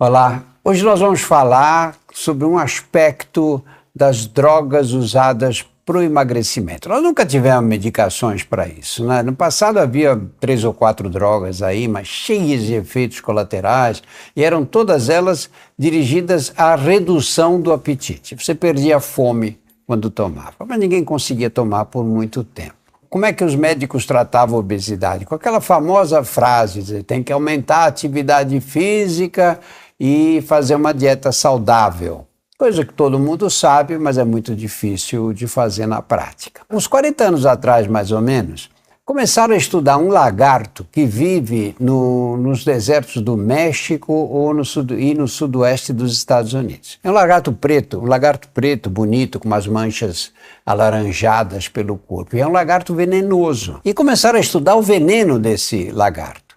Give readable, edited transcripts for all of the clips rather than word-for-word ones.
Olá, hoje nós vamos falar sobre um aspecto das drogas usadas para o emagrecimento. Nós nunca tivemos medicações para isso, né? No passado havia 3 ou 4 drogas aí, mas cheias de efeitos colaterais, e eram todas elas dirigidas à redução do apetite. Você perdia a fome quando tomava, mas ninguém conseguia tomar por muito tempo. Como é que os médicos tratavam a obesidade? Com aquela famosa frase, tem que aumentar a atividade física e fazer uma dieta saudável. Coisa que todo mundo sabe, mas é muito difícil de fazer na prática. Uns 40 anos atrás, mais ou menos, começaram a estudar um lagarto que vive nos desertos do México ou no sudoeste dos Estados Unidos. É um lagarto preto bonito, com umas manchas alaranjadas pelo corpo. E é um lagarto venenoso. E começaram a estudar o veneno desse lagarto.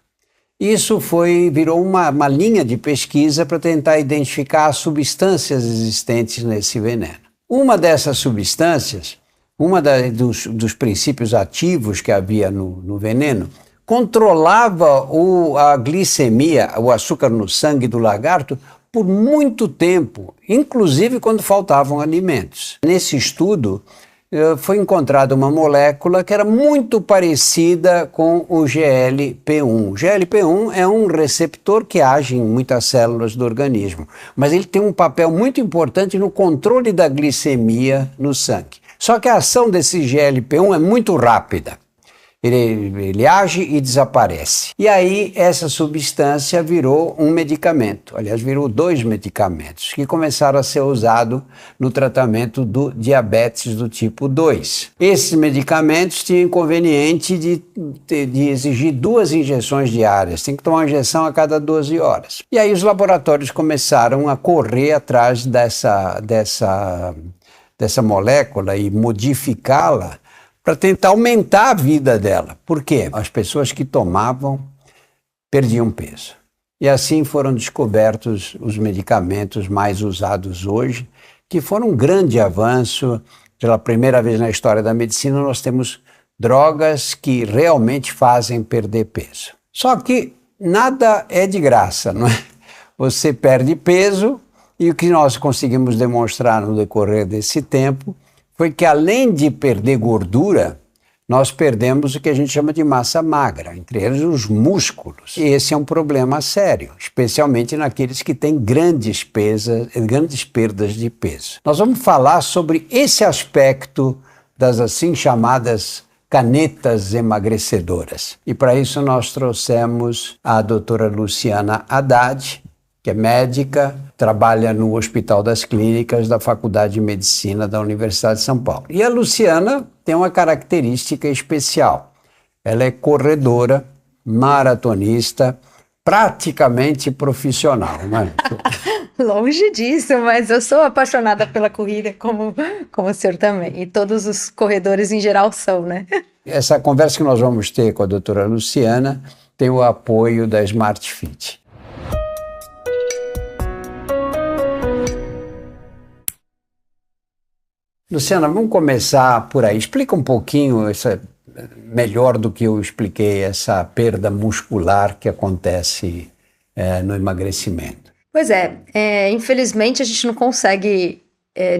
Isso virou uma linha de pesquisa para tentar identificar as substâncias existentes nesse veneno. Uma dessas substâncias, dos princípios ativos que havia no veneno, controlava a glicemia, o açúcar no sangue do lagarto, por muito tempo, inclusive quando faltavam alimentos. Nesse estudo, foi encontrada uma molécula que era muito parecida com o GLP-1. O GLP-1 é um receptor que age em muitas células do organismo, mas ele tem um papel muito importante no controle da glicemia no sangue. Só que a ação desse GLP-1 é muito rápida. Ele age e desaparece. E aí essa substância virou um medicamento. Aliás, virou 2 medicamentos que começaram a ser usados no tratamento do diabetes do tipo 2. Esses medicamentos tinham inconveniente de exigir 2 injeções diárias. Tem que tomar uma injeção a cada 12 horas. E aí os laboratórios começaram a correr atrás dessa molécula e modificá-la para tentar aumentar a vida dela. Por quê? As pessoas que tomavam perdiam peso. E assim foram descobertos os medicamentos mais usados hoje, que foram um grande avanço. Pela primeira vez na história da medicina, nós temos drogas que realmente fazem perder peso. Só que nada é de graça, não é? Você perde peso e o que nós conseguimos demonstrar no decorrer desse tempo foi que, além de perder gordura, nós perdemos o que a gente chama de massa magra, entre eles os músculos. E esse é um problema sério, especialmente naqueles que têm grandes perdas de peso. Nós vamos falar sobre esse aspecto das assim chamadas canetas emagrecedoras. E para isso nós trouxemos a doutora Luciana Haddad, que é médica, trabalha no Hospital das Clínicas da Faculdade de Medicina da Universidade de São Paulo. E a Luciana tem uma característica especial. Ela é corredora, maratonista, praticamente profissional, né? Longe disso, mas eu sou apaixonada pela corrida, como o senhor também. E todos os corredores em geral são, né? Essa conversa que nós vamos ter com a doutora Luciana tem o apoio da Smart Fit. Luciana, vamos começar por aí. Explica um pouquinho, melhor do que eu expliquei, essa perda muscular que acontece no emagrecimento. Pois infelizmente a gente não consegue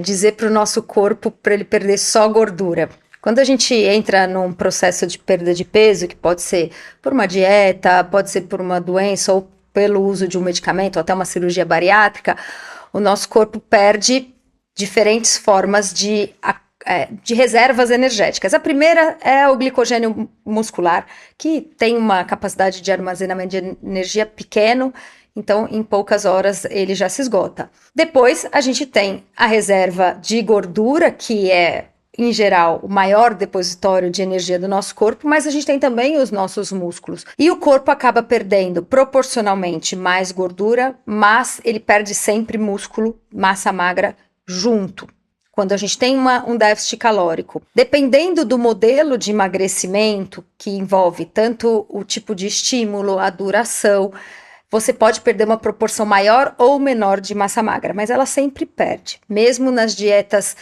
dizer para o nosso corpo para ele perder só gordura. Quando a gente entra num processo de perda de peso, que pode ser por uma dieta, pode ser por uma doença ou pelo uso de um medicamento, ou até uma cirurgia bariátrica, o nosso corpo perde diferentes formas de reservas energéticas. A primeira é o glicogênio muscular, que tem uma capacidade de armazenamento de energia pequeno, então em poucas horas ele já se esgota. Depois a gente tem a reserva de gordura, que é, em geral, o maior depositório de energia do nosso corpo, mas a gente tem também os nossos músculos. E o corpo acaba perdendo proporcionalmente mais gordura, mas ele perde sempre músculo, massa magra, junto, quando a gente tem um déficit calórico. Dependendo do modelo de emagrecimento, que envolve tanto o tipo de estímulo, a duração, você pode perder uma proporção maior ou menor de massa magra, mas ela sempre perde. Mesmo nas dietas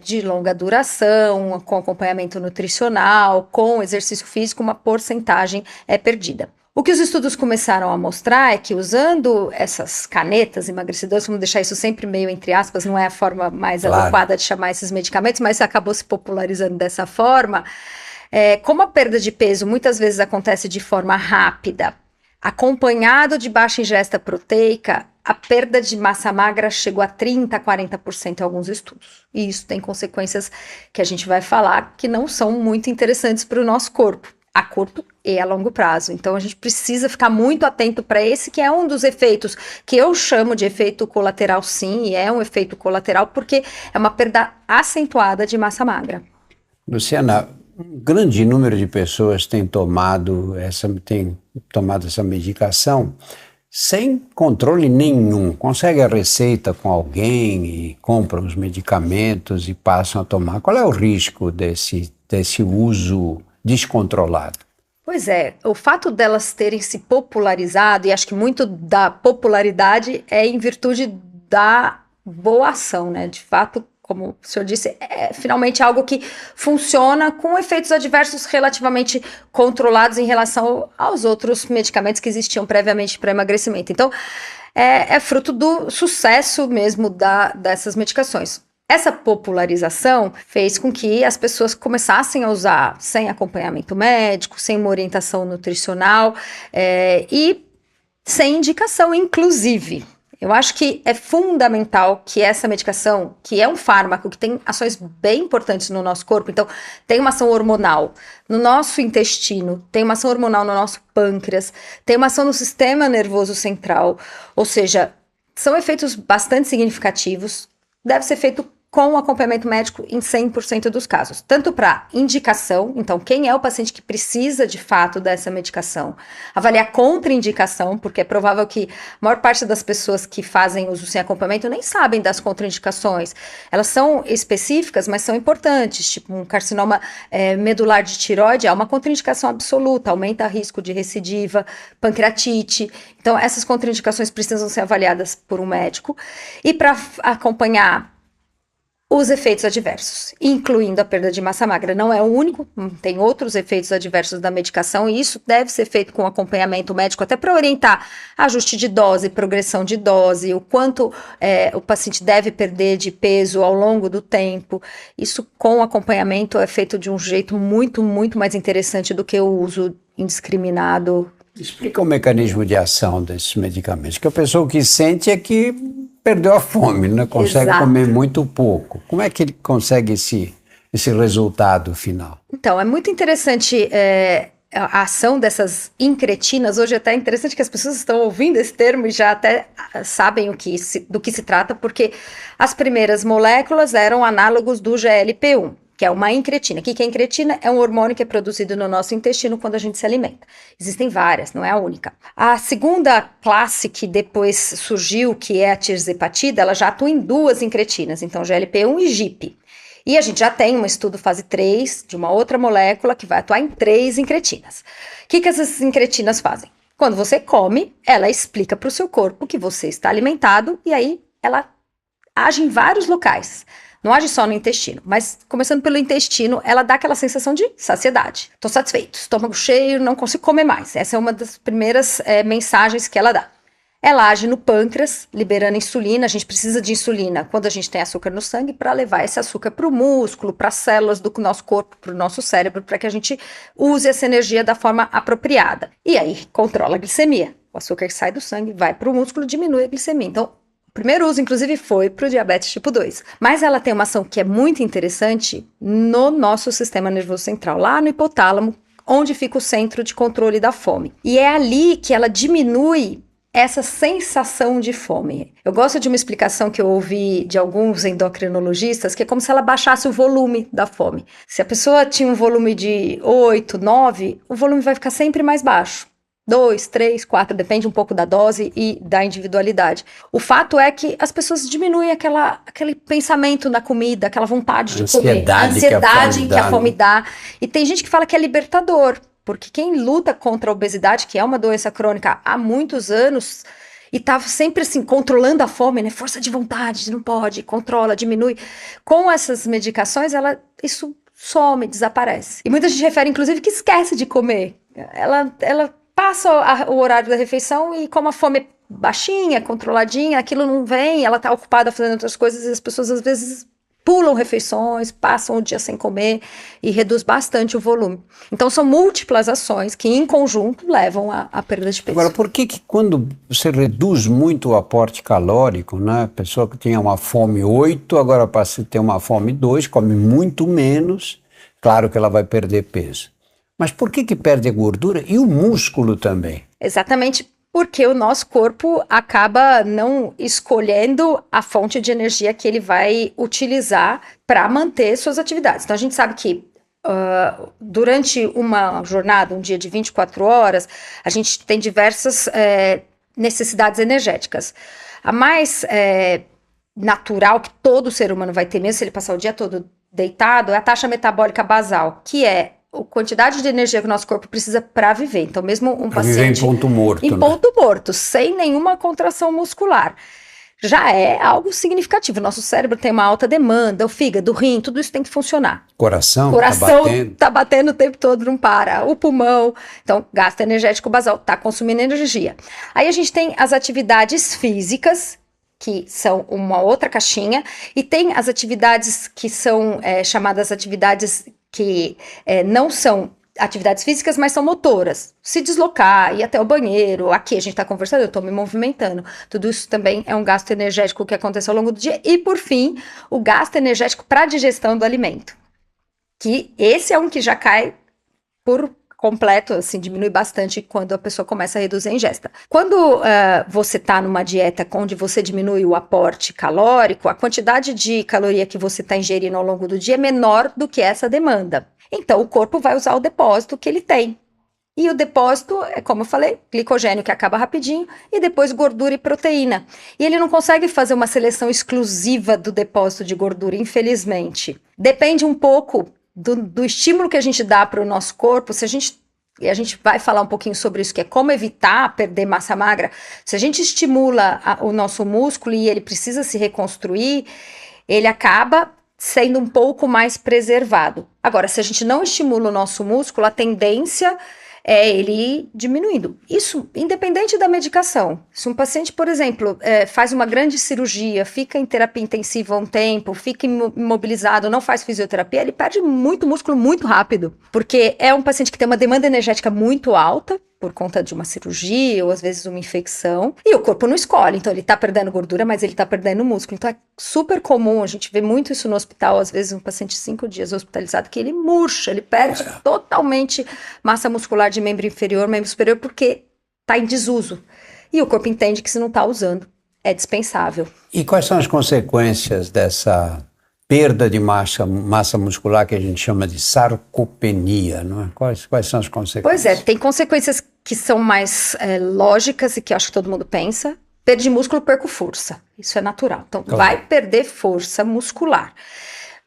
de longa duração, com acompanhamento nutricional, com exercício físico, uma porcentagem é perdida. O que os estudos começaram a mostrar é que usando essas canetas emagrecedoras, vamos deixar isso sempre meio entre aspas, não é a forma mais adequada de chamar esses medicamentos, mas acabou se popularizando dessa forma, como a perda de peso muitas vezes acontece de forma rápida, acompanhado de baixa ingesta proteica, a perda de massa magra chegou a 30%, 40% em alguns estudos. E isso tem consequências que a gente vai falar que não são muito interessantes para o nosso corpo, a curto e a longo prazo. Então a gente precisa ficar muito atento para esse, que é um dos efeitos que eu chamo de efeito colateral, sim, e é um efeito colateral porque é uma perda acentuada de massa magra. Luciana, um grande número de pessoas tem tomado essa medicação sem controle nenhum. Consegue a receita com alguém e compram os medicamentos e passam a tomar. Qual é o risco desse uso descontrolado? Pois é, o fato delas terem se popularizado, e acho que muito da popularidade é em virtude da boa ação, né? De fato, como o senhor disse, é finalmente algo que funciona com efeitos adversos relativamente controlados em relação aos outros medicamentos que existiam previamente para emagrecimento. Então, é fruto do sucesso mesmo dessas medicações. Essa popularização fez com que as pessoas começassem a usar sem acompanhamento médico, sem uma orientação nutricional e sem indicação, inclusive. Eu acho que é fundamental que essa medicação, que é um fármaco que tem ações bem importantes no nosso corpo, então tem uma ação hormonal no nosso intestino, tem uma ação hormonal no nosso pâncreas, tem uma ação no sistema nervoso central, ou seja, são efeitos bastante significativos, deve ser feito com acompanhamento médico em 100% dos casos, tanto para indicação, então quem é o paciente que precisa de fato dessa medicação, avaliar contraindicação, porque é provável que a maior parte das pessoas que fazem uso sem acompanhamento nem sabem das contraindicações, elas são específicas, mas são importantes, tipo um carcinoma medular de tireoide é uma contraindicação absoluta, aumenta o risco de recidiva, pancreatite, então essas contraindicações precisam ser avaliadas por um médico, e para acompanhar os efeitos adversos, incluindo a perda de massa magra. Não é o único, tem outros efeitos adversos da medicação e isso deve ser feito com acompanhamento médico, até para orientar ajuste de dose, progressão de dose, o quanto o paciente deve perder de peso ao longo do tempo. Isso com acompanhamento é feito de um jeito muito, muito mais interessante do que o uso indiscriminado. Explica o mecanismo de ação desses medicamentos, que a pessoa que sente é que perdeu a fome, né? Consegue comer muito pouco. Como é que ele consegue esse resultado final? Então, é muito interessante a ação dessas incretinas. Hoje até é interessante que as pessoas estão ouvindo esse termo e já até sabem do que se trata, porque as primeiras moléculas eram análogos do GLP-1. Que é uma incretina. O que é incretina? É um hormônio que é produzido no nosso intestino quando a gente se alimenta. Existem várias, não é a única. A segunda classe que depois surgiu, que é a tirzepatida, ela já atua em duas incretinas, então GLP-1 e GIP. E a gente já tem um estudo fase 3 de uma outra molécula que vai atuar em 3 incretinas. O que essas incretinas fazem? Quando você come, ela explica para o seu corpo que você está alimentado e aí ela age em vários locais. Não age só no intestino, mas começando pelo intestino, ela dá aquela sensação de saciedade. Estou satisfeito, estômago cheio, não consigo comer mais. Essa é uma das primeiras mensagens que ela dá. Ela age no pâncreas, liberando insulina. A gente precisa de insulina quando a gente tem açúcar no sangue para levar esse açúcar para o músculo, para as células do nosso corpo, para o nosso cérebro, para que a gente use essa energia da forma apropriada. E aí controla a glicemia. O açúcar que sai do sangue vai para o músculo, diminui a glicemia. Então, o primeiro uso, inclusive, foi para o diabetes tipo 2. Mas ela tem uma ação que é muito interessante no nosso sistema nervoso central, lá no hipotálamo, onde fica o centro de controle da fome. E é ali que ela diminui essa sensação de fome. Eu gosto de uma explicação que eu ouvi de alguns endocrinologistas, que é como se ela baixasse o volume da fome. Se a pessoa tinha um volume de 8, 9, o volume vai ficar sempre mais baixo. 2, 3, 4, depende um pouco da dose e da individualidade. O fato é que as pessoas diminuem aquele pensamento na comida, aquela vontade de comer. A ansiedade que a fome dá. E tem gente que fala que é libertador, porque quem luta contra a obesidade, que é uma doença crônica há muitos anos, e tá sempre assim, controlando a fome, né? Força de vontade, não pode, controla, diminui. Com essas medicações, isso some, desaparece. E muita gente refere, inclusive, que esquece de comer. Ela passa o horário da refeição e como a fome é baixinha, controladinha, aquilo não vem, ela está ocupada fazendo outras coisas e as pessoas às vezes pulam refeições, passam o dia sem comer e reduz bastante o volume. Então são múltiplas ações que em conjunto levam à perda de peso. Agora, por que quando você reduz muito o aporte calórico, né? A pessoa que tinha uma fome 8, agora passa a ter uma fome 2, come muito menos, claro que ela vai perder peso. Mas por que perde a gordura e o músculo também? Exatamente porque o nosso corpo acaba não escolhendo a fonte de energia que ele vai utilizar para manter suas atividades. Então a gente sabe que durante uma jornada, um dia de 24 horas, a gente tem diversas necessidades energéticas. A mais natural que todo ser humano vai ter, mesmo se ele passar o dia todo deitado, é a taxa metabólica basal, que é a quantidade de energia que o nosso corpo precisa para viver. Então, mesmo um paciente... Viver em ponto morto. Em ponto morto, sem nenhuma contração muscular. Já é algo significativo. Nosso cérebro tem uma alta demanda, o fígado, o rim, tudo isso tem que funcionar. Coração tá batendo o tempo todo, não para. O pulmão. Então, gasto energético basal tá consumindo energia. Aí a gente tem as atividades físicas, que são uma outra caixinha, e tem as atividades que são chamadas atividades que não são atividades físicas, mas são motoras. Se deslocar, ir até o banheiro, aqui a gente está conversando, eu estou me movimentando. Tudo isso também é um gasto energético que acontece ao longo do dia. E, por fim, o gasto energético para a digestão do alimento. Que esse é um que já cai por completo, assim, diminui bastante quando a pessoa começa a reduzir a ingesta. Quando você está numa dieta onde você diminui o aporte calórico, a quantidade de caloria que você está ingerindo ao longo do dia é menor do que essa demanda. Então, o corpo vai usar o depósito que ele tem. E o depósito é, como eu falei, glicogênio que acaba rapidinho e depois gordura e proteína. E ele não consegue fazer uma seleção exclusiva do depósito de gordura, infelizmente. Depende um pouco do estímulo que a gente dá para o nosso corpo. E a gente vai falar um pouquinho sobre isso, que é como evitar perder massa magra. Se a gente estimula o nosso músculo e ele precisa se reconstruir, ele acaba sendo um pouco mais preservado. Agora, se a gente não estimula o nosso músculo, a tendência é ele ir diminuindo. Isso independente da medicação. Se um paciente, por exemplo, faz uma grande cirurgia, fica em terapia intensiva um tempo, fica imobilizado, não faz fisioterapia, ele perde muito músculo muito rápido. Porque é um paciente que tem uma demanda energética muito alta, por conta de uma cirurgia ou às vezes uma infecção, e o corpo não escolhe, então ele tá perdendo gordura, mas ele tá perdendo músculo, então é super comum, a gente vê muito isso no hospital, às vezes um paciente 5 dias hospitalizado, que ele murcha, ele perde totalmente massa muscular de membro inferior, membro superior, porque tá em desuso, e o corpo entende que se não tá usando, é dispensável. E quais são as consequências dessa perda de massa muscular que a gente chama de sarcopenia, não é? Quais são as consequências? Pois é, tem consequências que são mais lógicas e que acho que todo mundo pensa. Perdi músculo, perco força. Isso é natural. Então, claro, vai perder força muscular.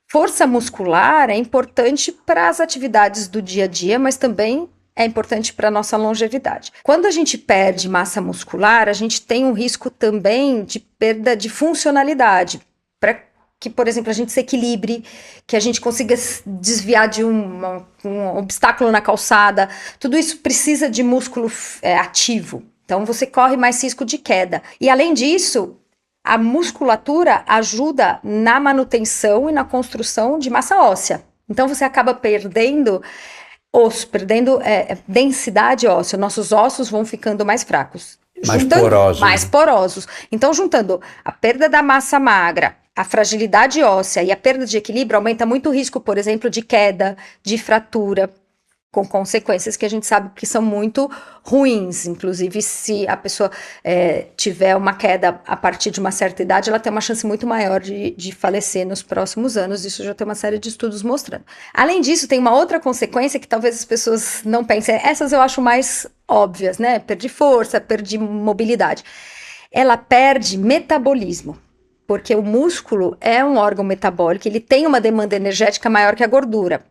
Força muscular é importante para as atividades do dia a dia, mas também é importante para a nossa longevidade. Quando a gente perde massa muscular, a gente tem um risco também de perda de funcionalidade, para que, por exemplo, a gente se equilibre, que a gente consiga desviar de um obstáculo na calçada. Tudo isso precisa de músculo ativo. Então, você corre mais risco de queda. E, além disso, a musculatura ajuda na manutenção e na construção de massa óssea. Então, você acaba perdendo osso, perdendo densidade óssea. Nossos ossos vão ficando mais fracos. Mais porosos. Então, juntando a perda da massa magra, a fragilidade óssea e a perda de equilíbrio, aumenta muito o risco, por exemplo, de queda, de fratura, com consequências que a gente sabe que são muito ruins. Inclusive, se a pessoa tiver uma queda a partir de uma certa idade, ela tem uma chance muito maior de falecer nos próximos anos. Isso já tem uma série de estudos mostrando. Além disso, tem uma outra consequência que talvez as pessoas não pensem. Essas eu acho mais óbvias, né? Perdi força, perdi mobilidade. Ela perde metabolismo. Porque o músculo é um órgão metabólico, ele tem uma demanda energética maior que a gordura.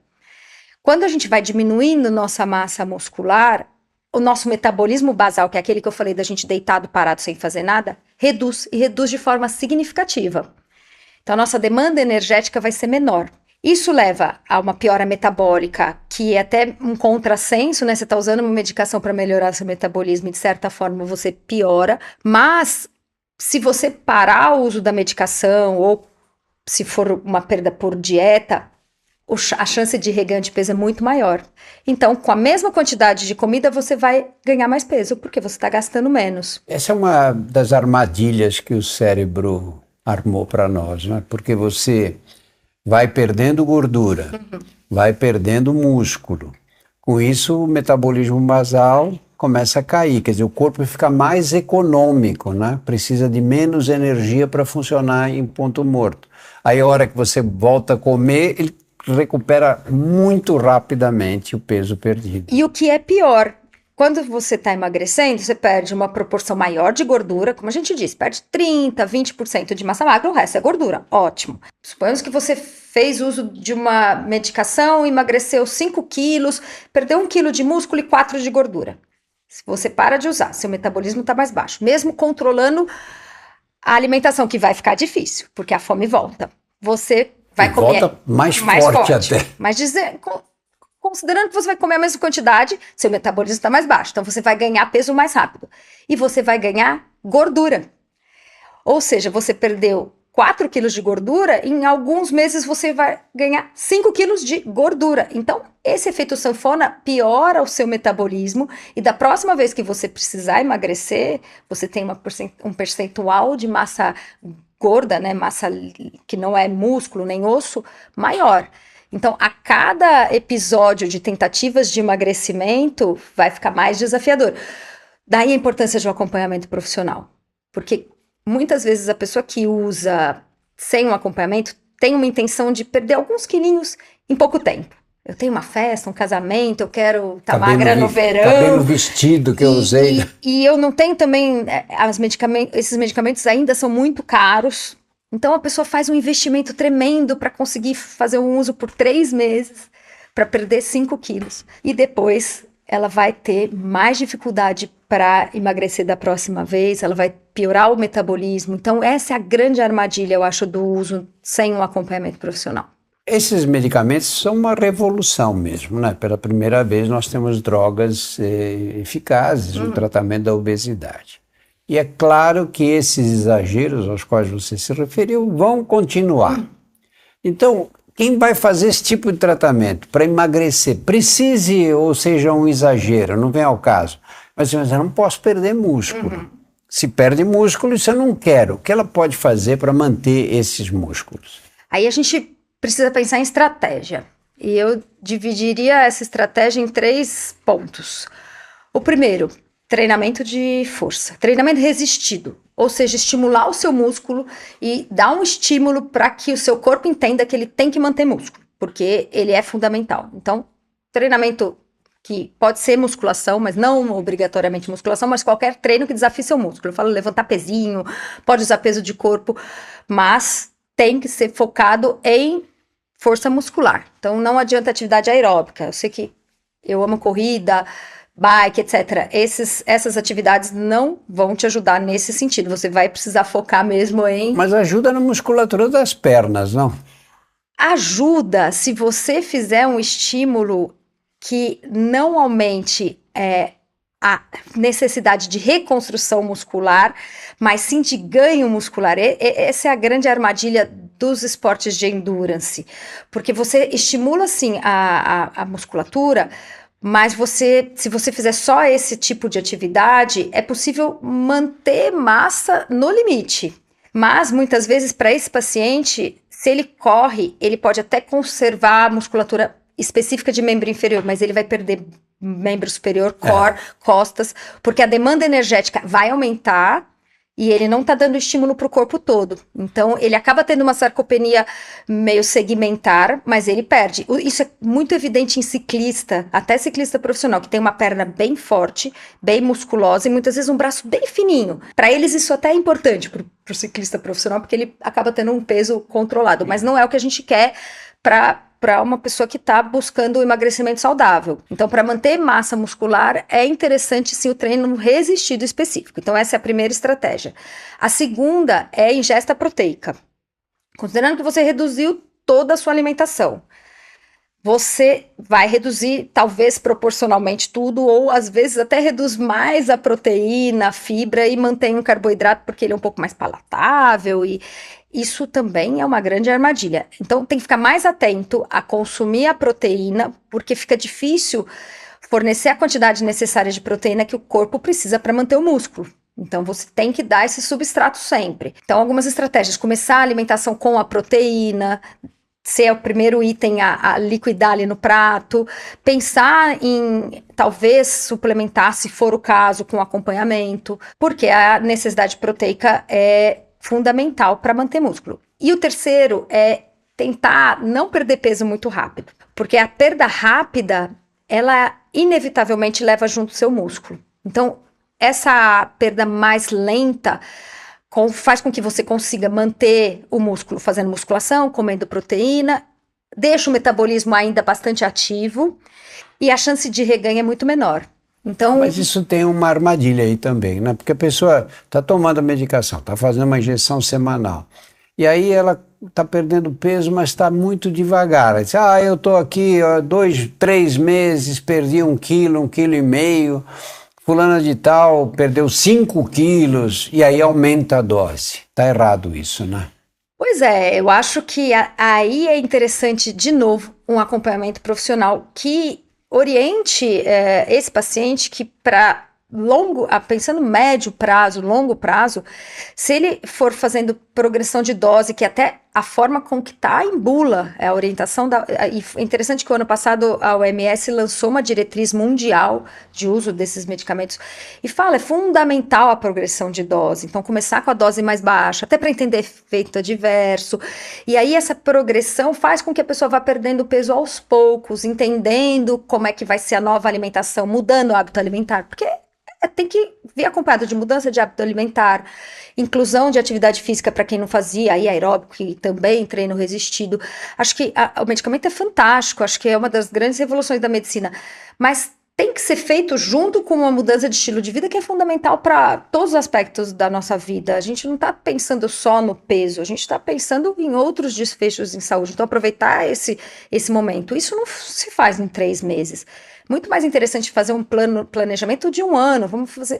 Quando a gente vai diminuindo nossa massa muscular, o nosso metabolismo basal, que é aquele que eu falei da gente deitado, parado, sem fazer nada, reduz, e reduz de forma significativa. Então, a nossa demanda energética vai ser menor. Isso leva a uma piora metabólica, que é até um contrassenso, né? Você está usando uma medicação para melhorar seu metabolismo e, de certa forma, você piora. Mas, se você parar o uso da medicação ou se for uma perda por dieta, a chance de reganho de peso é muito maior. Então, com a mesma quantidade de comida, você vai ganhar mais peso, porque você está gastando menos. Essa é uma das armadilhas que o cérebro armou para nós, né? Porque você vai perdendo gordura, vai perdendo músculo. Com isso, o metabolismo basal começa a cair, quer dizer, o corpo fica mais econômico, né? Precisa de menos energia para funcionar em ponto morto. Aí, a hora que você volta a comer, ele recupera muito rapidamente o peso perdido. E o que é pior, quando você está emagrecendo, você perde uma proporção maior de gordura, como a gente disse, perde 30%, 20% de massa magra, o resto é gordura. Ótimo. Suponhamos que você fez uso de uma medicação, emagreceu 5 quilos, perdeu 1 quilo de músculo e 4 de gordura. Se você para de usar, seu metabolismo está mais baixo, mesmo controlando a alimentação, que vai ficar difícil, porque a fome volta. Você vai comer volta mais forte até. Mas considerando que você vai comer a mesma quantidade, seu metabolismo está mais baixo. Então, você vai ganhar peso mais rápido. E você vai ganhar gordura. Ou seja, você perdeu 4 quilos de gordura, em alguns meses você vai ganhar 5 quilos de gordura. Então, esse efeito sanfona piora o seu metabolismo e da próxima vez que você precisar emagrecer, você tem um percentual de massa gorda, né, massa que não é músculo nem osso, maior. Então, a cada episódio de tentativas de emagrecimento vai ficar mais desafiador. Daí a importância de um acompanhamento profissional. Porque muitas vezes a pessoa que usa sem um acompanhamento tem uma intenção de perder alguns quilinhos em pouco tempo. Eu tenho uma festa, um casamento, eu quero estar magra no verão. Tá bem no vestido que eu usei. E eu não tenho também, esses medicamentos ainda são muito caros. Então a pessoa faz um investimento tremendo para conseguir fazer um uso por 3 meses, para perder 5 quilos. E depois ela vai ter mais dificuldade para emagrecer da próxima vez, ela vai piorar o metabolismo. Então essa é a grande armadilha, eu acho, do uso sem um acompanhamento profissional. Esses medicamentos são uma revolução mesmo, né? Pela primeira vez nós temos drogas eficazes no tratamento da obesidade. E é claro que esses exageros aos quais você se referiu vão continuar. Então, quem vai fazer esse tipo de tratamento para emagrecer, precise ou seja um exagero, não vem ao caso, mas eu não posso perder músculo. Se perde músculo, isso eu não quero. O que ela pode fazer para manter esses músculos? Aí a gente precisa pensar em estratégia. E eu dividiria essa estratégia em 3 pontos. O primeiro, treinamento de força, treinamento resistido, ou seja, estimular o seu músculo e dar um estímulo para que o seu corpo entenda que ele tem que manter músculo, porque ele é fundamental. Então, treinamento que pode ser musculação, mas não obrigatoriamente musculação, mas qualquer treino que desafie seu músculo. Eu falo levantar pezinho, pode usar peso de corpo, mas tem que ser focado em força muscular. Então, não adianta atividade aeróbica. Eu sei que eu amo corrida, bike, etc. Essas atividades não vão te ajudar nesse sentido. Você vai precisar focar mesmo em... Mas ajuda na musculatura das pernas, não? Ajuda se você fizer um estímulo que não aumente a necessidade de reconstrução muscular, mas sim de ganho muscular. Essa é a grande armadilha dos esportes de endurance, porque você estimula sim a musculatura, mas se você fizer só esse tipo de atividade, é possível manter massa no limite. Mas muitas vezes para esse paciente, se ele corre, ele pode até conservar a musculatura específica de membro inferior, mas ele vai perder membro superior, core, costas, porque a demanda energética vai aumentar e ele não está dando estímulo para o corpo todo. Então, ele acaba tendo uma sarcopenia meio segmentar, mas ele perde. Isso é muito evidente em ciclista, até ciclista profissional, que tem uma perna bem forte, bem musculosa e muitas vezes um braço bem fininho. Para eles, isso até é importante para o ciclista profissional, porque ele acaba tendo um peso controlado, mas não é o que a gente quer para uma pessoa que está buscando o emagrecimento saudável. Então, para manter massa muscular, é interessante sim o treino resistido específico. Então, essa é a primeira estratégia. A segunda é a ingesta proteica. Considerando que você reduziu toda a sua alimentação, você vai reduzir, talvez proporcionalmente tudo, ou às vezes até reduz mais a proteína, a fibra e mantém o carboidrato porque ele é um pouco mais palatável, e isso também é uma grande armadilha. Então tem que ficar mais atento a consumir a proteína, porque fica difícil fornecer a quantidade necessária de proteína que o corpo precisa para manter o músculo. Então, você tem que dar esse substrato sempre. Então, algumas estratégias: começar a alimentação com a proteína, ser o primeiro item a liquidar ali no prato, pensar em talvez suplementar, se for o caso, com acompanhamento, porque a necessidade proteica é fundamental para manter músculo. E o terceiro é tentar não perder peso muito rápido, porque a perda rápida, ela inevitavelmente leva junto o seu músculo. Então, essa perda mais lenta faz com que você consiga manter o músculo fazendo musculação, comendo proteína, deixa o metabolismo ainda bastante ativo e a chance de reganho é muito menor. Então, mas isso tem uma armadilha aí também, né? Porque a pessoa está tomando a medicação, está fazendo uma injeção semanal, e aí ela está perdendo peso, mas está muito devagar. Ela diz, eu estou aqui 2, 3 meses, perdi 1 quilo, 1,5 quilo, fulana de tal perdeu 5 quilos, e aí aumenta a dose. Está errado isso, né? Pois é, eu acho que aí é interessante, de novo, um acompanhamento profissional que oriente esse paciente que pensando médio prazo, longo prazo, se ele for fazendo progressão de dose, que até a forma com que está em bula, a orientação e é interessante que o ano passado a OMS lançou uma diretriz mundial de uso desses medicamentos e fala, é fundamental a progressão de dose, então começar com a dose mais baixa, até para entender efeito adverso, e aí essa progressão faz com que a pessoa vá perdendo peso aos poucos, entendendo como é que vai ser a nova alimentação, mudando o hábito alimentar, porque tem que vir acompanhado de mudança de hábito alimentar, inclusão de atividade física para quem não fazia, aí aeróbico e também treino resistido. Acho que o medicamento é fantástico, acho que é uma das grandes revoluções da medicina, mas tem que ser feito junto com uma mudança de estilo de vida que é fundamental para todos os aspectos da nossa vida. A gente não está pensando só no peso, a gente está pensando em outros desfechos em saúde. Então, aproveitar esse momento. Isso não se faz em 3 meses. Muito mais interessante fazer um planejamento de 1 ano. Vamos fazer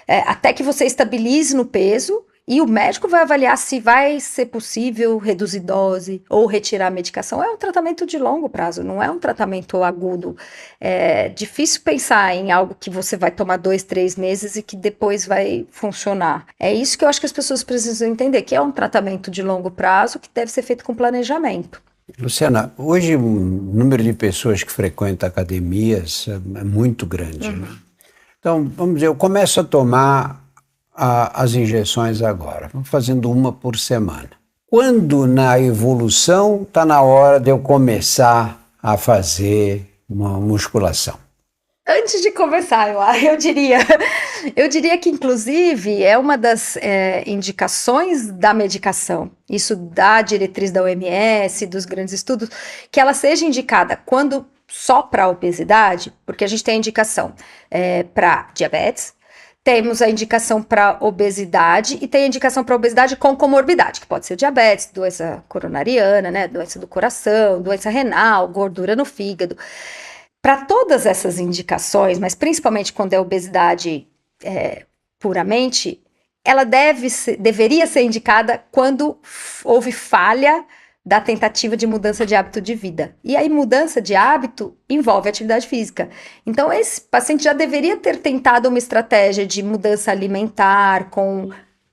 até que você estabilize no peso e o médico vai avaliar se vai ser possível reduzir dose ou retirar a medicação. É um tratamento de longo prazo, não é um tratamento agudo. É difícil pensar em algo que você vai tomar 2, 3 meses e que depois vai funcionar. É isso que eu acho que as pessoas precisam entender, que é um tratamento de longo prazo que deve ser feito com planejamento. Luciana, hoje o número de pessoas que frequentam academias é muito grande, né? Então, vamos dizer, eu começo a tomar as injeções agora, vou fazendo 1 por semana. Quando na evolução está na hora de eu começar a fazer uma musculação? Antes de começar, eu diria que, inclusive, é uma das indicações da medicação, isso da diretriz da OMS, dos grandes estudos, que ela seja indicada quando só para obesidade, porque a gente tem a indicação para diabetes, temos a indicação para obesidade e tem a indicação para obesidade com comorbidade, que pode ser diabetes, doença coronariana, né, doença do coração, doença renal, gordura no fígado. Para todas essas indicações, mas principalmente quando é obesidade puramente, ela deveria ser indicada quando houve falha da tentativa de mudança de hábito de vida. E aí, mudança de hábito envolve atividade física. Então, esse paciente já deveria ter tentado uma estratégia de mudança alimentar com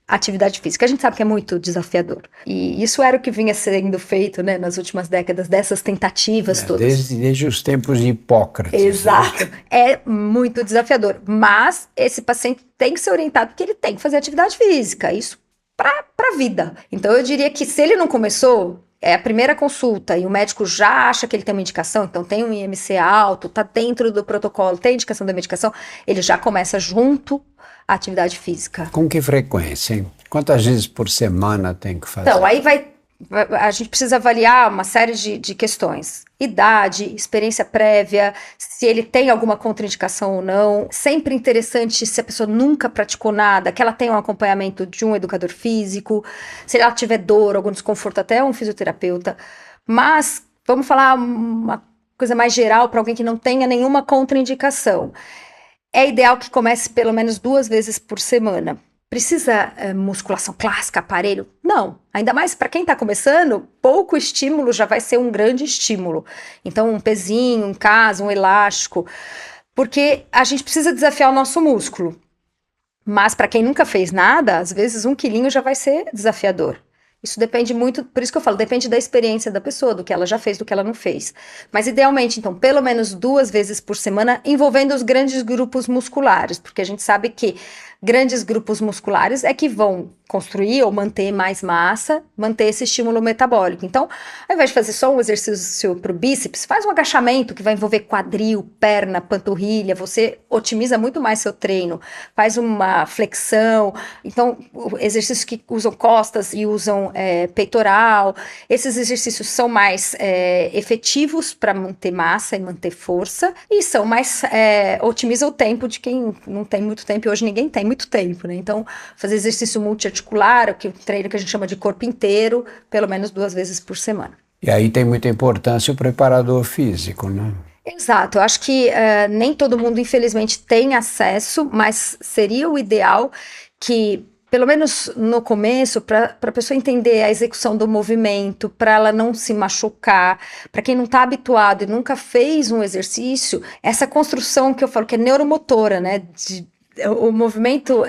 atividade física. A gente sabe que é muito desafiador. E isso era o que vinha sendo feito, né, nas últimas décadas, dessas tentativas todas. Desde os tempos de Hipócrates. Exato. Né? É muito desafiador. Mas esse paciente tem que ser orientado porque ele tem que fazer atividade física. Isso para a vida. Então, eu diria que se ele não começou, é a primeira consulta e o médico já acha que ele tem uma indicação, então tem um IMC alto, está dentro do protocolo, tem indicação da medicação, ele já começa junto à atividade física. Com que frequência, hein? Quantas vezes por semana tem que fazer? Então, aí a gente precisa avaliar uma série de questões. Idade, experiência prévia, se ele tem alguma contraindicação ou não. Sempre interessante, se a pessoa nunca praticou nada, que ela tenha um acompanhamento de um educador físico, se ela tiver dor, algum desconforto, até um fisioterapeuta. Mas, vamos falar uma coisa mais geral para alguém que não tenha nenhuma contraindicação. É ideal que comece pelo menos 2 vezes por semana. Precisa musculação clássica, aparelho? Não. Ainda mais para quem está começando, pouco estímulo já vai ser um grande estímulo. Então, um pezinho em casa, um elástico, porque a gente precisa desafiar o nosso músculo. Mas para quem nunca fez nada, às vezes 1 quilinho já vai ser desafiador. Isso depende muito, por isso que eu falo, depende da experiência da pessoa, do que ela já fez, do que ela não fez. Mas idealmente, então, pelo menos 2 vezes por semana, envolvendo os grandes grupos musculares, porque a gente sabe que grandes grupos musculares é que vão construir ou manter mais massa, manter esse estímulo metabólico. Então, ao invés de fazer só um exercício para o bíceps, faz um agachamento que vai envolver quadril, perna, panturrilha, você otimiza muito mais seu treino, faz uma flexão, então exercícios que usam costas e usam peitoral, esses exercícios são mais efetivos para manter massa e manter força, e são mais, otimiza o tempo de quem não tem muito tempo, e hoje ninguém tem muito tempo, né? Então, fazer exercício multiarticular, o treino que a gente chama de corpo inteiro, pelo menos 2 vezes por semana. E aí tem muita importância o preparador físico, né? Exato, eu acho que nem todo mundo, infelizmente, tem acesso, mas seria o ideal que, pelo menos no começo, para a pessoa entender a execução do movimento, para ela não se machucar, para quem não está habituado e nunca fez um exercício, essa construção que eu falo que é neuromotora, né? O movimento,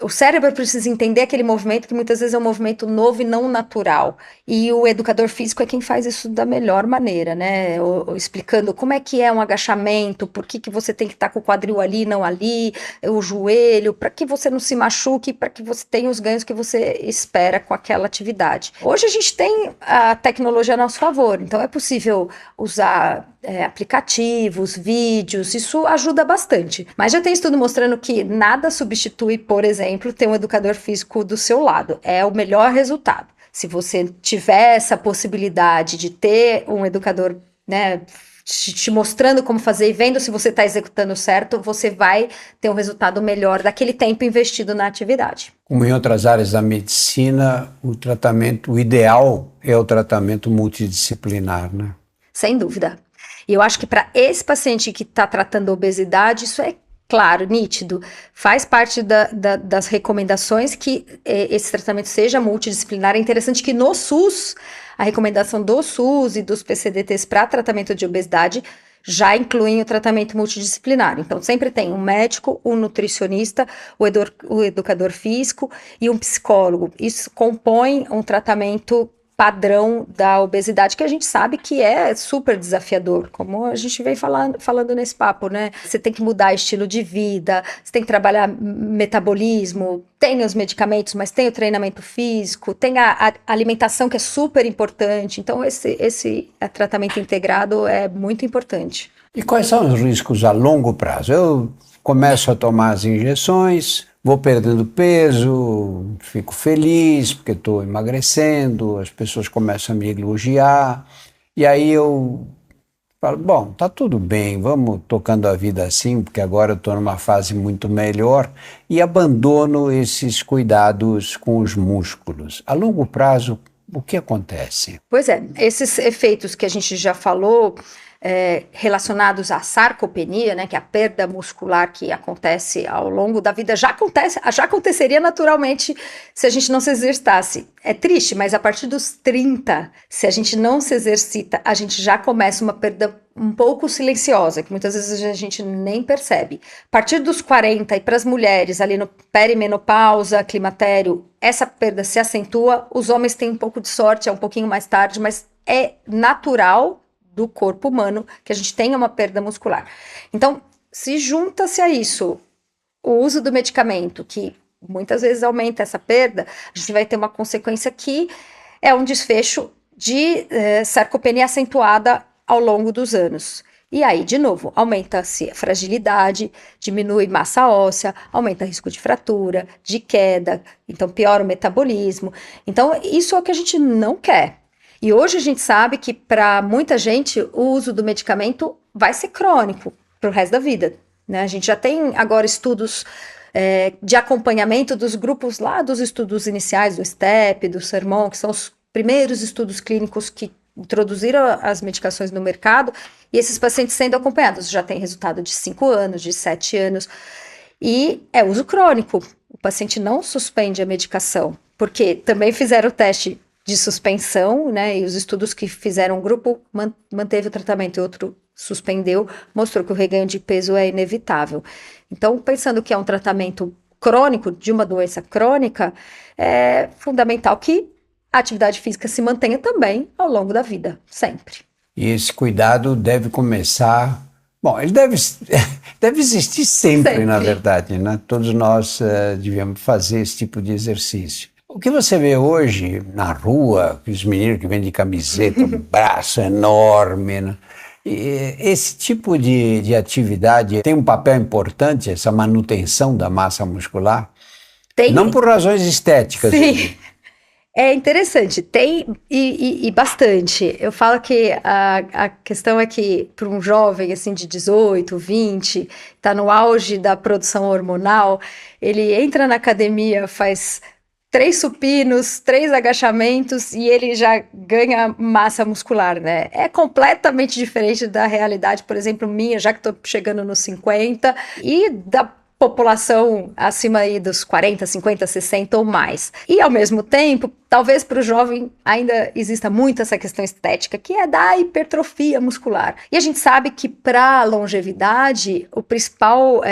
o cérebro precisa entender aquele movimento que muitas vezes é um movimento novo e não natural. E o educador físico é quem faz isso da melhor maneira, né? Explicando como é que é um agachamento, por que você tem que estar com o quadril ali, não ali, o joelho, para que você não se machuque, para que você tenha os ganhos que você espera com aquela atividade. Hoje a gente tem a tecnologia a nosso favor, então é possível usar aplicativos, vídeos, isso ajuda bastante. Mas já tem estudo mostrando que nada substitui, por exemplo, ter um educador físico do seu lado. É o melhor resultado. Se você tiver essa possibilidade de ter um educador, né, te mostrando como fazer e vendo se você está executando certo, você vai ter um resultado melhor daquele tempo investido na atividade. Como em outras áreas da medicina, o ideal é o tratamento multidisciplinar, né? Sem dúvida. E eu acho que para esse paciente que está tratando obesidade, isso é claro, nítido, faz parte das recomendações que esse tratamento seja multidisciplinar. É interessante que no SUS, a recomendação do SUS e dos PCDTs para tratamento de obesidade já incluem o tratamento multidisciplinar. Então, sempre tem um médico, um nutricionista, o educador físico e um psicólogo. Isso compõe um tratamento padrão da obesidade, que a gente sabe que é super desafiador, como a gente vem falando nesse papo, né? Você tem que mudar estilo de vida, você tem que trabalhar metabolismo, tem os medicamentos, mas tem o treinamento físico, tem a alimentação que é super importante, então esse tratamento integrado é muito importante. E quais são os riscos a longo prazo? Eu começo a tomar as injeções, vou perdendo peso, fico feliz porque estou emagrecendo, as pessoas começam a me elogiar, e aí eu falo, bom, tá tudo bem, vamos tocando a vida assim, porque agora eu estou numa fase muito melhor, e abandono esses cuidados com os músculos. A longo prazo, o que acontece? Pois é, esses efeitos que a gente já falou, relacionados à sarcopenia, né, que é a perda muscular que acontece ao longo da vida, já aconteceria naturalmente se a gente não se exercitasse. É triste, mas a partir dos 30, se a gente não se exercita, a gente já começa uma perda um pouco silenciosa, que muitas vezes a gente nem percebe. A partir dos 40 e para as mulheres, ali no perimenopausa, climatério, essa perda se acentua. Os homens têm um pouco de sorte, é um pouquinho mais tarde, mas é natural do corpo humano que a gente tenha uma perda muscular. Então, se junta-se a isso o uso do medicamento, que muitas vezes aumenta essa perda, a gente vai ter uma consequência que é um desfecho de sarcopenia acentuada ao longo dos anos. E aí, de novo, aumenta-se a fragilidade, diminui massa óssea, aumenta o risco de fratura, de queda, então piora o metabolismo. Então, isso é o que a gente não quer. E hoje a gente sabe que para muita gente o uso do medicamento vai ser crônico para o resto da vida, né? A gente já tem agora estudos de acompanhamento dos grupos lá dos estudos iniciais do STEP, do Sermon, que são os primeiros estudos clínicos que introduziram as medicações no mercado, e esses pacientes sendo acompanhados, já tem resultado de 5 anos, de 7 anos, e é uso crônico, o paciente não suspende a medicação, porque também fizeram o teste de suspensão, né, e os estudos que fizeram, um grupo manteve o tratamento e outro suspendeu, mostrou que o reganho de peso é inevitável. Então, pensando que é um tratamento crônico, de uma doença crônica, é fundamental que a atividade física se mantenha também ao longo da vida, sempre. E esse cuidado deve começar... Bom, ele deve existir sempre, na verdade, né? Todos nós devemos fazer esse tipo de exercício. O que você vê hoje na rua, os meninos que vêm de camiseta, braço enorme, né? E esse tipo de atividade tem um papel importante, essa manutenção da massa muscular? Tem. Não por razões estéticas. Sim. É interessante, tem e bastante. Eu falo que a questão é que para um jovem assim, de 18, 20, está no auge da produção hormonal, ele entra na academia, faz 3 supinos, 3 agachamentos e ele já ganha massa muscular, né? É completamente diferente da realidade, por exemplo, minha, já que estou chegando nos 50, e da população acima aí dos 40, 50, 60 ou mais. E ao mesmo tempo, talvez para o jovem ainda exista muito essa questão estética, que é da hipertrofia muscular. E a gente sabe que para a longevidade, o principal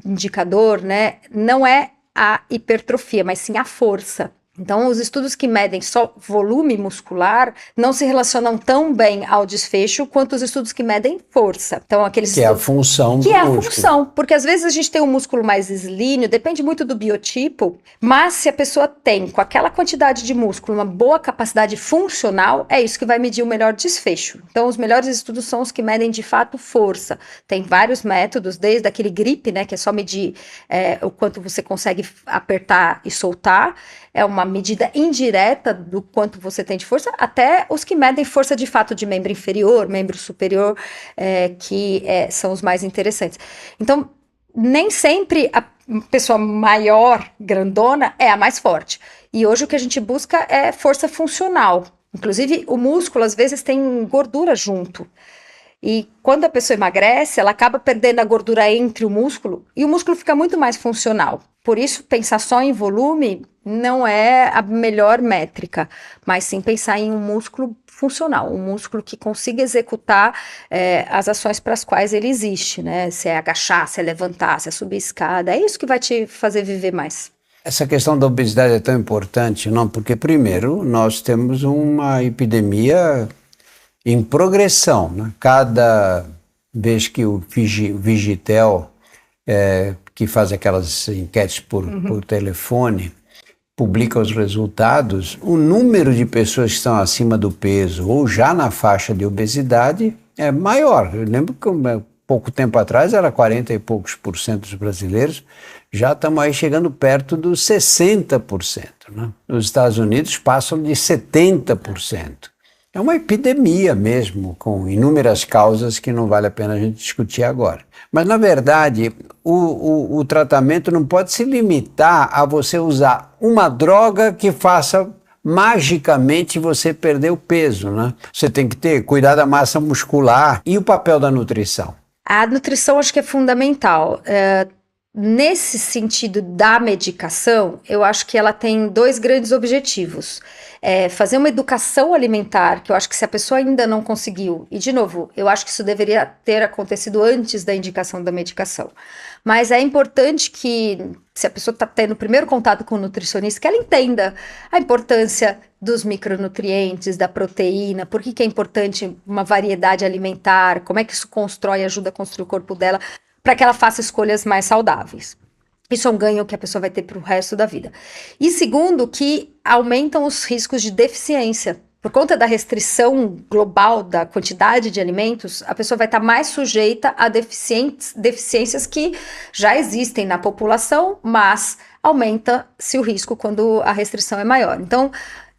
indicador, né, não é a hipertrofia, mas sim a força. Então, os estudos que medem só volume muscular não se relacionam tão bem ao desfecho quanto os estudos que medem força. Então, aqueles que é a função do músculo. Que é a função, porque às vezes a gente tem um músculo mais islíneo, depende muito do biotipo, mas se a pessoa tem, com aquela quantidade de músculo, uma boa capacidade funcional, é isso que vai medir o melhor desfecho. Então, os melhores estudos são os que medem de fato força. Tem vários métodos, desde aquele grip, né, que é só medir o quanto você consegue apertar e soltar, é uma medida indireta do quanto você tem de força, até os que medem força de fato de membro inferior, membro superior, são os mais interessantes. Então, nem sempre a pessoa maior, grandona, é a mais forte. E hoje o que a gente busca é força funcional. Inclusive, o músculo, às vezes, tem gordura junto. E quando a pessoa emagrece, ela acaba perdendo a gordura entre o músculo e o músculo fica muito mais funcional. Por isso, pensar só em volume não é a melhor métrica, mas sim pensar em um músculo funcional, um músculo que consiga executar as ações para as quais ele existe, né? Se é agachar, se é levantar, se é subir escada, é isso que vai te fazer viver mais. Essa questão da obesidade é tão importante, não? Porque, primeiro, nós temos uma epidemia em progressão, né? Cada vez que o Vigitel, que faz aquelas enquetes por telefone, publica os resultados, o número de pessoas que estão acima do peso ou já na faixa de obesidade é maior. Eu lembro que pouco tempo atrás era 40 e poucos por cento dos brasileiros, já estamos aí chegando perto dos 60%. Né? Nos Estados Unidos passam de 70%. É uma epidemia mesmo, com inúmeras causas que não vale a pena a gente discutir agora. Mas, na verdade, o tratamento não pode se limitar a você usar uma droga que faça magicamente você perder o peso, né? Você tem que cuidar da massa muscular. E o papel da nutrição? A nutrição acho que é fundamental. Nesse sentido da medicação, eu acho que ela tem 2 grandes objetivos. Fazer uma educação alimentar, que eu acho que se a pessoa ainda não conseguiu, e de novo, eu acho que isso deveria ter acontecido antes da indicação da medicação, mas é importante que, se a pessoa está tendo o primeiro contato com o nutricionista, que ela entenda a importância dos micronutrientes, da proteína, por que é importante uma variedade alimentar, como é que isso constrói e ajuda a construir o corpo dela, para que ela faça escolhas mais saudáveis. Isso é um ganho que a pessoa vai ter para o resto da vida. E segundo, que aumentam os riscos de deficiência. Por conta da restrição global da quantidade de alimentos, a pessoa vai estar mais sujeita a deficiências que já existem na população, mas aumenta-se o risco quando a restrição é maior. Então,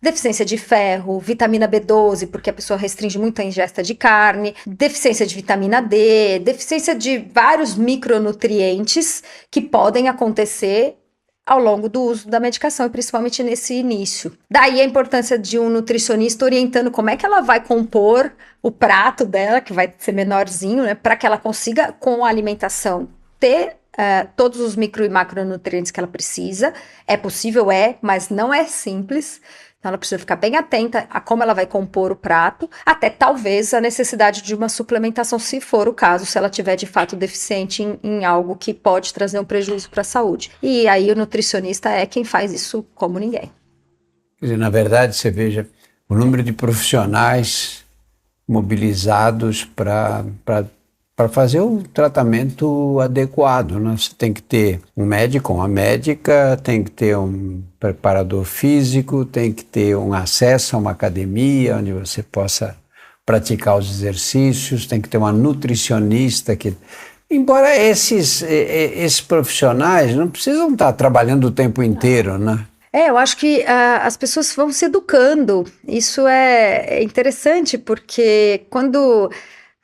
deficiência de ferro, vitamina B12, porque a pessoa restringe muito a ingesta de carne, deficiência de vitamina D, deficiência de vários micronutrientes que podem acontecer ao longo do uso da medicação, e principalmente nesse início. Daí a importância de um nutricionista orientando como é que ela vai compor o prato dela, que vai ser menorzinho, né, para que ela consiga, com a alimentação, ter todos os micro e macronutrientes que ela precisa. É possível, mas não é simples. Então ela precisa ficar bem atenta a como ela vai compor o prato, até talvez a necessidade de uma suplementação, se for o caso, se ela tiver de fato deficiente em algo que pode trazer um prejuízo para a saúde. E aí o nutricionista é quem faz isso como ninguém. Quer dizer, na verdade, você veja o número de profissionais mobilizados para fazer o tratamento adequado, né? Você tem que ter um médico, uma médica, tem que ter um preparador físico, tem que ter um acesso a uma academia onde você possa praticar os exercícios, tem que ter uma nutricionista que... Embora esses profissionais não precisam estar trabalhando o tempo inteiro, né? Eu acho que as pessoas vão se educando. Isso é interessante, porque quando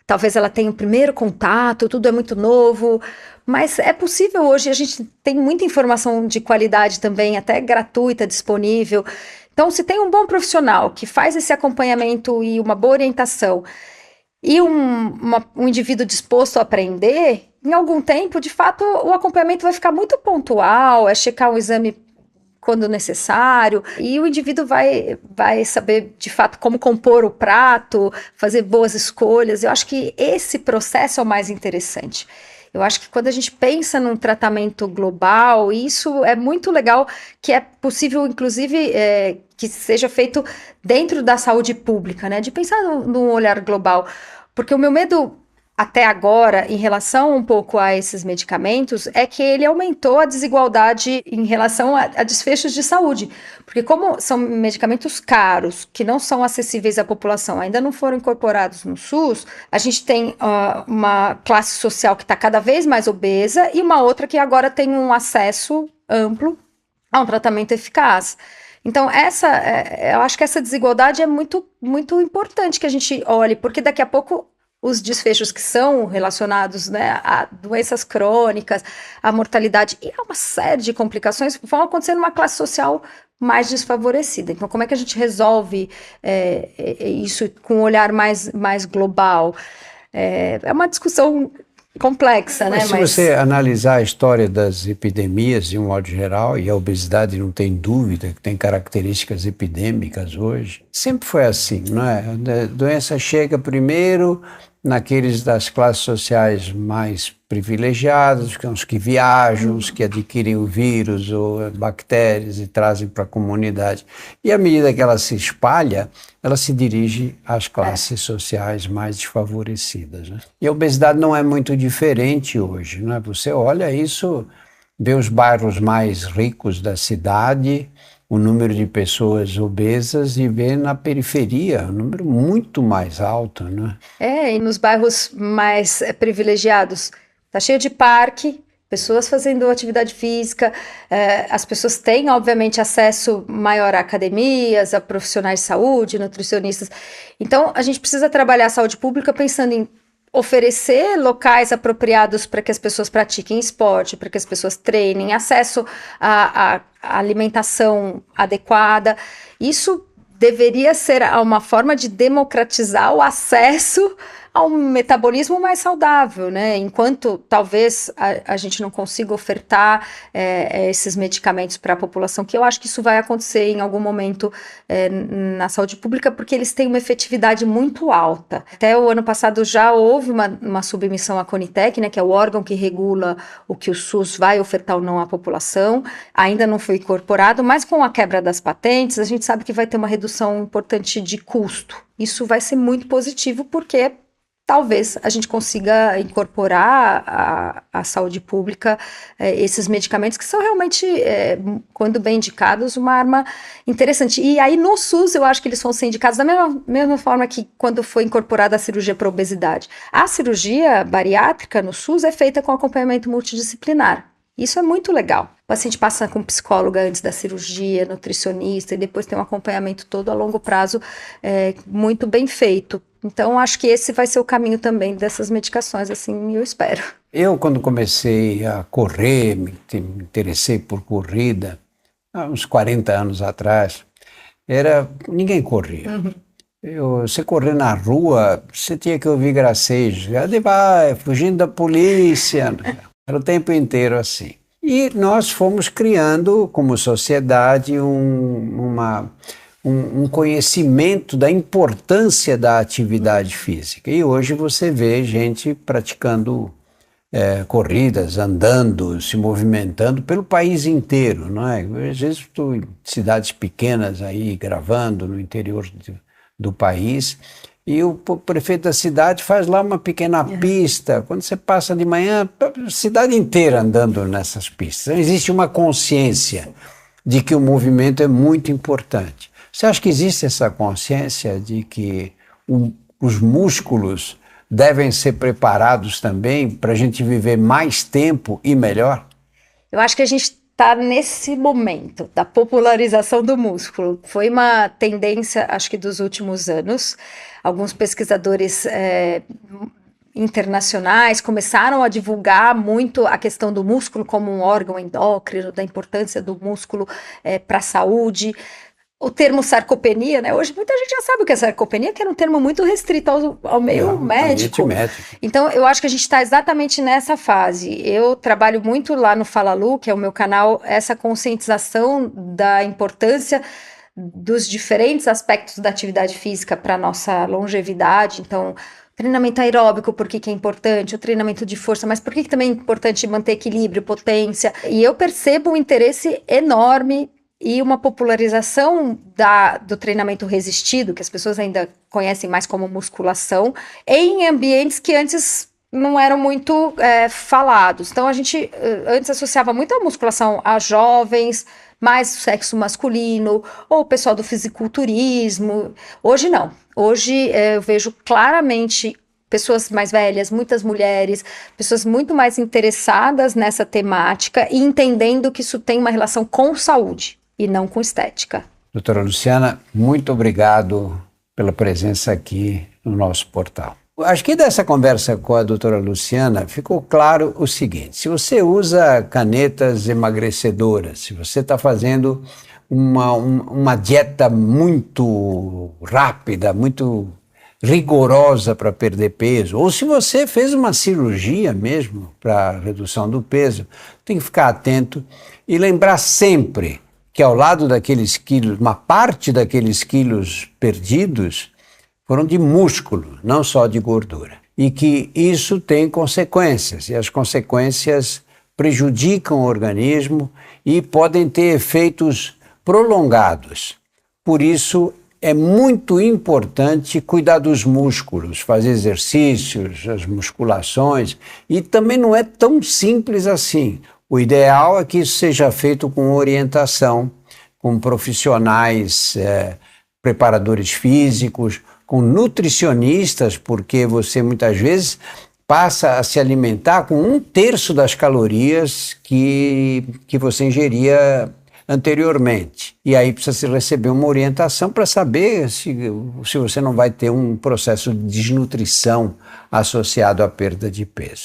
talvez ela tenha o primeiro contato, tudo é muito novo, mas é possível hoje, a gente tem muita informação de qualidade também, até gratuita, disponível. Então, se tem um bom profissional que faz esse acompanhamento e uma boa orientação, e um indivíduo disposto a aprender, em algum tempo, de fato, o acompanhamento vai ficar muito pontual, é checar um exame quando necessário, e o indivíduo vai saber, de fato, como compor o prato, fazer boas escolhas. Eu acho que esse processo é o mais interessante. Eu acho que quando a gente pensa num tratamento global, isso é muito legal, que é possível, inclusive, que seja feito dentro da saúde pública, né? De pensar num olhar global. Porque o meu medo, até agora, em relação um pouco a esses medicamentos, é que ele aumentou a desigualdade em relação a desfechos de saúde. Porque como são medicamentos caros, que não são acessíveis à população, ainda não foram incorporados no SUS, a gente tem uma classe social que está cada vez mais obesa e uma outra que agora tem um acesso amplo a um tratamento eficaz. Então, eu acho que essa desigualdade é muito, muito importante que a gente olhe, porque daqui a pouco os desfechos que são relacionados, né, a doenças crônicas, a mortalidade e a uma série de complicações vão acontecer numa classe social mais desfavorecida. Então, como é que a gente resolve isso com um olhar mais global? É uma discussão complexa, Mas né? se você analisar a história das epidemias de um modo geral, e a obesidade não tem dúvida que tem características epidêmicas hoje, sempre foi assim, não é? A doença chega primeiro naqueles das classes sociais mais privilegiadas, que são os que viajam, os que adquirem o vírus ou bactérias e trazem para a comunidade. E à medida que ela se espalha, ela se dirige às classes sociais mais desfavorecidas, né? E a obesidade não é muito diferente hoje, né? Você olha isso, vê os bairros mais ricos da cidade, o número de pessoas obesas, e vê na periferia um número muito mais alto, né? E nos bairros mais privilegiados, tá cheio de parque, pessoas fazendo atividade física, as pessoas têm, obviamente, acesso maior a academias, a profissionais de saúde, nutricionistas. Então, a gente precisa trabalhar a saúde pública pensando em oferecer locais apropriados para que as pessoas pratiquem esporte, para que as pessoas treinem, acesso à alimentação adequada. Isso deveria ser uma forma de democratizar o acesso a um metabolismo mais saudável, né? Enquanto talvez a gente não consiga ofertar esses medicamentos para a população, que eu acho que isso vai acontecer em algum momento na saúde pública, porque eles têm uma efetividade muito alta. Até o ano passado já houve uma submissão à Conitec, né, que é o órgão que regula o que o SUS vai ofertar ou não à população. Ainda não foi incorporado, mas com a quebra das patentes, a gente sabe que vai ter uma redução importante de custo. Isso vai ser muito positivo, porque talvez a gente consiga incorporar à saúde pública esses medicamentos que são realmente, quando bem indicados, uma arma interessante. E aí no SUS eu acho que eles vão ser indicados da mesma forma que quando foi incorporada a cirurgia para obesidade. A cirurgia bariátrica no SUS é feita com acompanhamento multidisciplinar. Isso é muito legal, paciente passa com psicóloga antes da cirurgia, nutricionista, e depois tem um acompanhamento todo a longo prazo muito bem feito. Então, acho que esse vai ser o caminho também dessas medicações, assim, eu espero. Eu, quando comecei a correr, me interessei por corrida, há uns 40 anos atrás, ninguém corria. Você correr na rua, você tinha que ouvir gracejos, vai, fugindo da polícia, era o tempo inteiro assim. E nós fomos criando, como sociedade, um conhecimento da importância da atividade física. E hoje você vê gente praticando corridas, andando, se movimentando pelo país inteiro, não é? Às vezes estou em cidades pequenas aí, gravando no interior do país, e o prefeito da cidade faz lá uma pequena pista. Quando você passa de manhã, a cidade inteira andando nessas pistas. Então, existe uma consciência de que o movimento é muito importante. Você acha que existe essa consciência de que os músculos devem ser preparados também para a gente viver mais tempo e melhor? Eu acho que a gente está nesse momento da popularização do músculo. Foi uma tendência, acho que dos últimos anos. Alguns pesquisadores internacionais começaram a divulgar muito a questão do músculo como um órgão endócrino, da importância do músculo para a saúde. O termo sarcopenia, né? Hoje muita gente já sabe o que é sarcopenia, que era um termo muito restrito ao meio médico. Então, eu acho que a gente está exatamente nessa fase. Eu trabalho muito lá no Fala Lu, que é o meu canal, essa conscientização da importância dos diferentes aspectos da atividade física para a nossa longevidade. Então, treinamento aeróbico, por que é importante, o treinamento de força, mas por que também é importante manter equilíbrio, potência. E eu percebo um interesse enorme e uma popularização do treinamento resistido, que as pessoas ainda conhecem mais como musculação, em ambientes que antes não eram muito falados. Então, a gente antes associava muito a musculação a jovens, mais sexo masculino, ou o pessoal do fisiculturismo. Hoje não. Hoje eu vejo claramente pessoas mais velhas, muitas mulheres, pessoas muito mais interessadas nessa temática e entendendo que isso tem uma relação com saúde e não com estética. Doutora Luciana, muito obrigado pela presença aqui no nosso portal. Acho que dessa conversa com a doutora Luciana ficou claro o seguinte: se você usa canetas emagrecedoras, se você está fazendo uma dieta muito rápida, muito rigorosa para perder peso, ou se você fez uma cirurgia mesmo para redução do peso, tem que ficar atento e lembrar sempre que ao lado daqueles quilos, uma parte daqueles quilos perdidos foram de músculo, não só de gordura. E que isso tem consequências, e as consequências prejudicam o organismo e podem ter efeitos prolongados. Por isso, é muito importante cuidar dos músculos, fazer exercícios, as musculações, e também não é tão simples assim. O ideal é que isso seja feito com orientação, com profissionais, preparadores físicos, com nutricionistas, porque você muitas vezes passa a se alimentar com 1/3 das calorias que você ingeria anteriormente. E aí precisa receber uma orientação para saber se você não vai ter um processo de desnutrição associado à perda de peso.